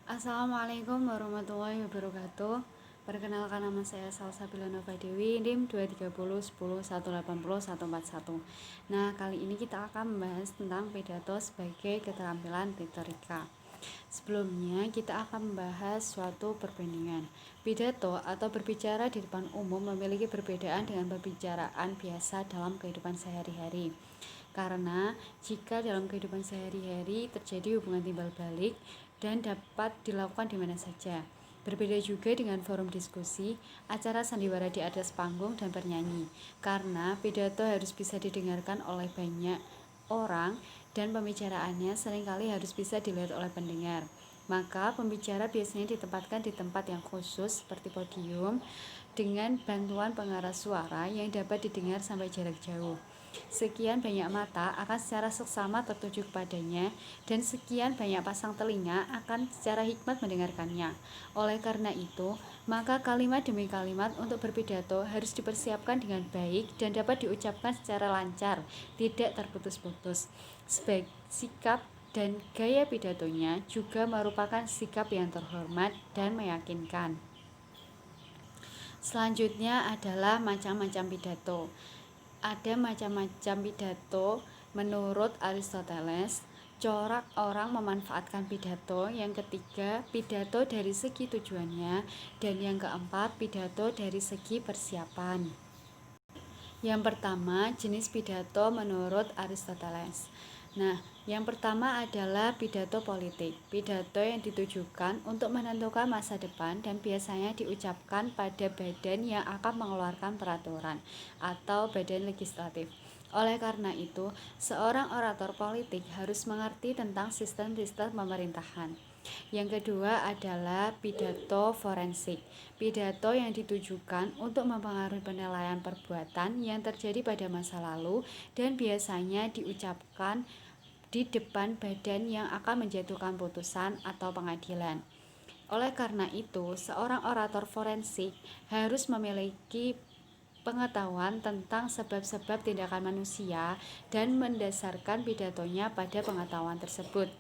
Assalamualaikum warahmatullahi wabarakatuh. Perkenalkan, nama saya Salsabila Nova Dewi, NIM 23010180141. Nah, kali ini kita akan membahas tentang pidato sebagai keterampilan retorika. Sebelumnya, kita akan membahas suatu perbandingan. Pidato atau berbicara di depan umum memiliki perbedaan dengan pembicaraan biasa dalam kehidupan sehari-hari. Karena jika dalam kehidupan sehari-hari terjadi hubungan timbal balik dan dapat dilakukan di mana saja. Berbeda juga dengan forum diskusi, acara sandiwara di atas panggung dan bernyanyi, karena pidato harus bisa didengarkan oleh banyak orang dan pembicaraannya seringkali harus bisa dilihat oleh pendengar. Maka pembicara biasanya ditempatkan di tempat yang khusus seperti podium dengan bantuan pengeras suara yang dapat didengar sampai jarak jauh. Sekian banyak mata akan secara seksama tertuju kepadanya, dan sekian banyak pasang telinga akan secara hikmat mendengarkannya. Oleh karena itu, maka kalimat demi kalimat untuk berpidato harus dipersiapkan dengan baik dan dapat diucapkan secara lancar, tidak terputus-putus. Sebagai sikap dan gaya pidatonya juga merupakan sikap yang terhormat dan meyakinkan. Selanjutnya adalah macam-macam pidato. Ada macam-macam pidato menurut Aristoteles. Corak orang memanfaatkan pidato. Yang ketiga, pidato dari segi tujuannya. Dan yang keempat, pidato dari segi persiapan. Yang pertama, jenis pidato menurut Aristoteles. Nah, yang pertama adalah pidato politik. Pidato yang ditujukan untuk menentukan masa depan dan biasanya diucapkan pada badan yang akan mengeluarkan peraturan atau badan legislatif. Oleh karena itu, seorang orator politik harus mengerti tentang sistem-sistem pemerintahan. Yang kedua adalah pidato forensik. Pidato yang ditujukan untuk mempengaruhi penilaian perbuatan yang terjadi pada masa lalu dan biasanya diucapkan di depan badan yang akan menjatuhkan putusan atau pengadilan. Oleh karena itu, seorang orator forensik harus memiliki pengetahuan tentang sebab-sebab tindakan manusia dan mendasarkan pidatonya pada pengetahuan tersebut.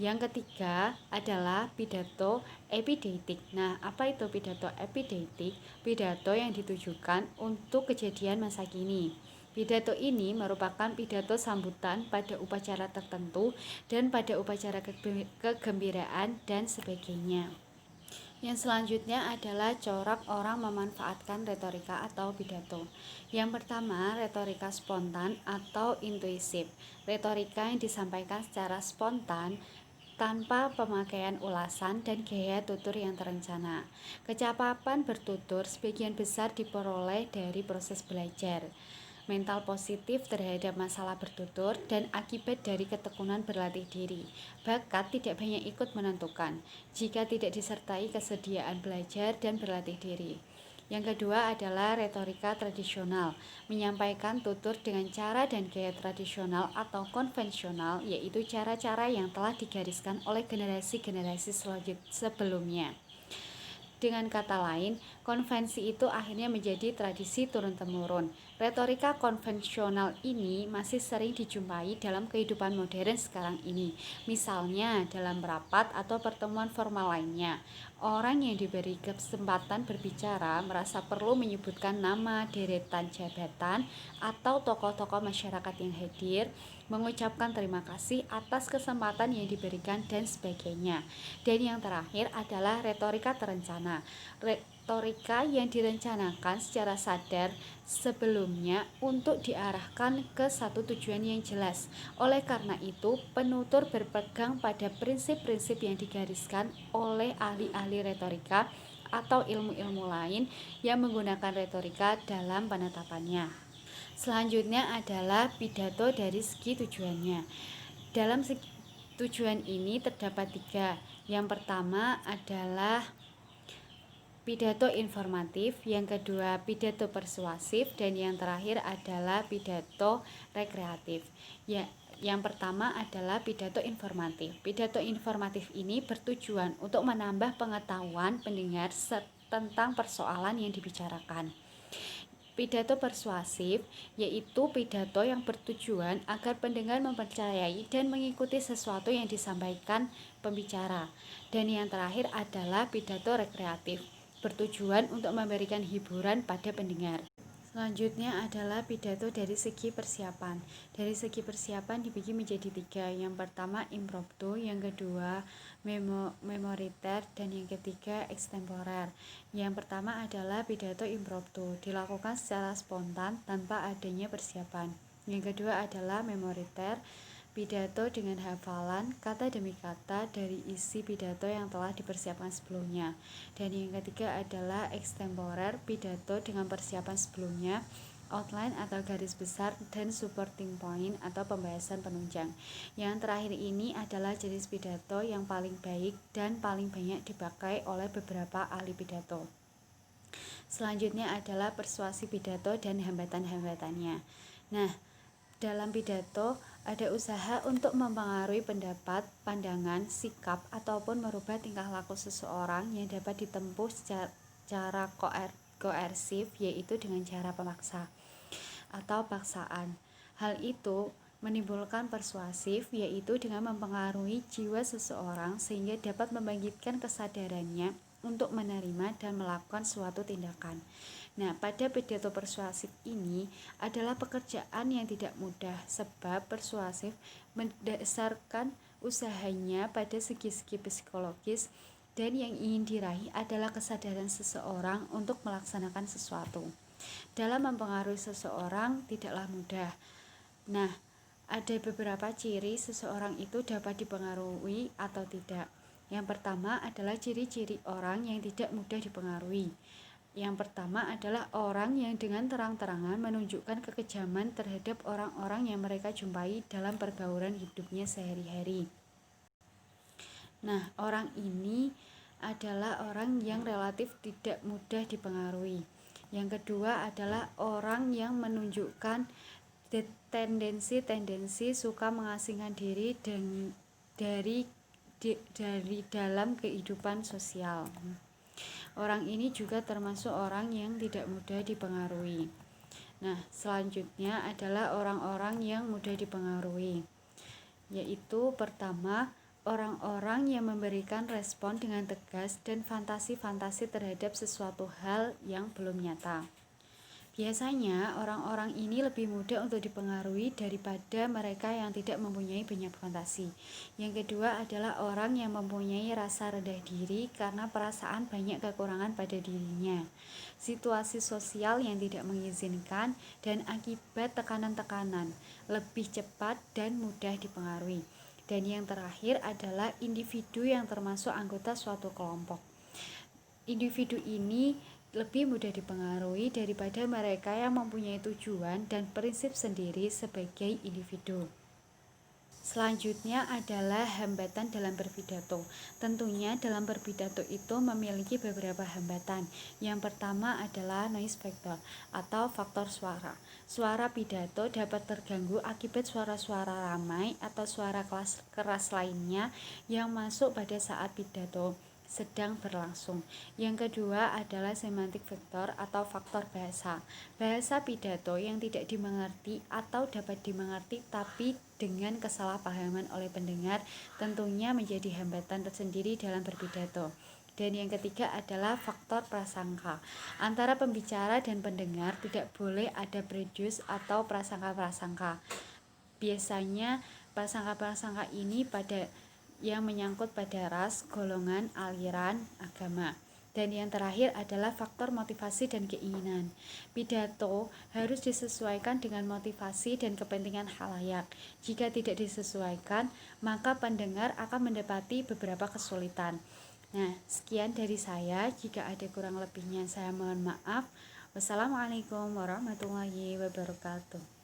Yang ketiga adalah pidato epidetik. Nah, apa itu pidato epidetik? Pidato yang ditujukan untuk kejadian masa kini. Pidato ini merupakan pidato sambutan pada upacara tertentu dan pada upacara kegembiraan dan sebagainya. Yang selanjutnya adalah corak orang memanfaatkan retorika atau pidato. Yang pertama, retorika spontan atau intuisif. Retorika yang disampaikan secara spontan tanpa pemakaian ulasan dan gaya tutur yang terencana. Kecapapan bertutur sebagian besar diperoleh dari proses belajar, mental positif terhadap masalah bertutur, dan akibat dari ketekunan berlatih diri. Bakat tidak banyak ikut menentukan jika tidak disertai kesediaan belajar dan berlatih diri. Yang kedua adalah retorika tradisional, menyampaikan tutur dengan cara dan gaya tradisional atau konvensional, yaitu cara-cara yang telah digariskan oleh generasi-generasi sebelumnya. Dengan kata lain, konvensi itu akhirnya menjadi tradisi turun-temurun. Retorika konvensional ini masih sering dijumpai dalam kehidupan modern sekarang ini. Misalnya dalam rapat atau pertemuan formal lainnya. Orang yang diberi kesempatan berbicara merasa perlu menyebutkan nama, deretan jabatan, atau tokoh-tokoh masyarakat yang hadir, mengucapkan terima kasih atas kesempatan yang diberikan, dan sebagainya. Dan yang terakhir adalah retorika terencana. Retorika yang direncanakan secara sadar sebelumnya untuk diarahkan ke satu tujuan yang jelas. Oleh karena itu, penutur berpegang pada prinsip-prinsip yang digariskan oleh ahli-ahli retorika atau ilmu-ilmu lain yang menggunakan retorika dalam penetapannya. Selanjutnya adalah pidato dari segi tujuannya. Dalam segi tujuan ini terdapat tiga. Yang pertama adalah pidato informatif, yang kedua pidato persuasif, dan yang terakhir adalah pidato rekreatif. Yang pertama adalah pidato informatif. Pidato informatif ini bertujuan untuk menambah pengetahuan pendengar tentang persoalan yang dibicarakan. Pidato persuasif yaitu pidato yang bertujuan agar pendengar mempercayai dan mengikuti sesuatu yang disampaikan pembicara. Dan yang terakhir adalah pidato rekreatif, bertujuan untuk memberikan hiburan pada pendengar. Selanjutnya adalah pidato dari segi persiapan. Dari segi persiapan dibagi menjadi 3. Yang pertama impromptu, yang kedua memoriter, dan yang ketiga extemporer. Yang pertama adalah pidato impromptu, dilakukan secara spontan tanpa adanya persiapan. Yang kedua adalah memoriter, pidato dengan hafalan kata demi kata dari isi pidato yang telah dipersiapkan sebelumnya. Dan yang ketiga adalah extemporer, pidato dengan persiapan sebelumnya, outline atau garis besar, dan supporting point atau pembahasan penunjang. Yang terakhir ini adalah jenis pidato yang paling baik dan paling banyak dipakai oleh beberapa ahli pidato. Selanjutnya adalah persuasi pidato dan hambatan-hambatannya. Nah, dalam pidato ada usaha untuk mempengaruhi pendapat, pandangan, sikap, ataupun merubah tingkah laku seseorang yang dapat ditempuh secara koersif, yaitu dengan cara pemaksa atau paksaan. Hal itu menimbulkan persuasif, yaitu dengan mempengaruhi jiwa seseorang sehingga dapat membangkitkan kesadarannya untuk menerima dan melakukan suatu tindakan. Nah, pada pidato persuasif ini adalah pekerjaan yang tidak mudah sebab persuasif mendasarkan usahanya pada segi-segi psikologis, dan yang ingin diraih adalah kesadaran seseorang untuk melaksanakan sesuatu. Dalam mempengaruhi seseorang tidaklah mudah. Nah, ada beberapa ciri seseorang itu dapat dipengaruhi atau tidak. Yang pertama adalah ciri-ciri orang yang tidak mudah dipengaruhi. Yang pertama adalah orang yang dengan terang-terangan menunjukkan kekejaman terhadap orang-orang yang mereka jumpai dalam pergaulan hidupnya sehari-hari. Nah, orang ini adalah orang yang relatif tidak mudah dipengaruhi. Yang kedua adalah orang yang menunjukkan tendensi suka mengasingkan diri dari dalam kehidupan sosial. Orang ini juga termasuk orang yang tidak mudah dipengaruhi. Nah, selanjutnya adalah orang-orang yang mudah dipengaruhi, yaitu pertama, orang-orang yang memberikan respon dengan tegas dan fantasi-fantasi terhadap sesuatu hal yang belum nyata. Biasanya orang-orang ini lebih mudah untuk dipengaruhi daripada mereka yang tidak mempunyai banyak fantasi. Yang kedua adalah orang yang mempunyai rasa rendah diri karena perasaan banyak kekurangan pada dirinya, situasi sosial yang tidak mengizinkan, dan akibat tekanan-tekanan, lebih cepat dan mudah dipengaruhi. Dan yang terakhir adalah individu yang termasuk anggota suatu kelompok. Individu ini lebih mudah dipengaruhi daripada mereka yang mempunyai tujuan dan prinsip sendiri sebagai individu. Selanjutnya adalah hambatan dalam berpidato. Tentunya dalam berpidato itu memiliki beberapa hambatan. Yang pertama adalah noise factor atau faktor suara. Suara pidato dapat terganggu akibat suara-suara ramai atau suara keras lainnya yang masuk pada saat pidato sedang berlangsung. Yang kedua adalah semantic factor atau faktor bahasa. Bahasa pidato yang tidak dimengerti atau dapat dimengerti tapi dengan kesalahpahaman oleh pendengar tentunya menjadi hambatan tersendiri dalam berpidato. Dan yang ketiga adalah faktor prasangka. Antara pembicara dan pendengar tidak boleh ada prejudice atau prasangka-prasangka. Biasanya prasangka-prasangka ini yang menyangkut pada ras, golongan, aliran, agama. Dan yang terakhir adalah faktor motivasi dan keinginan. Pidato harus disesuaikan dengan motivasi dan kepentingan khalayak. Jika tidak disesuaikan, maka pendengar akan mendapati beberapa kesulitan. Nah, sekian dari saya. Jika ada kurang lebihnya saya mohon maaf. Wassalamualaikum warahmatullahi wabarakatuh.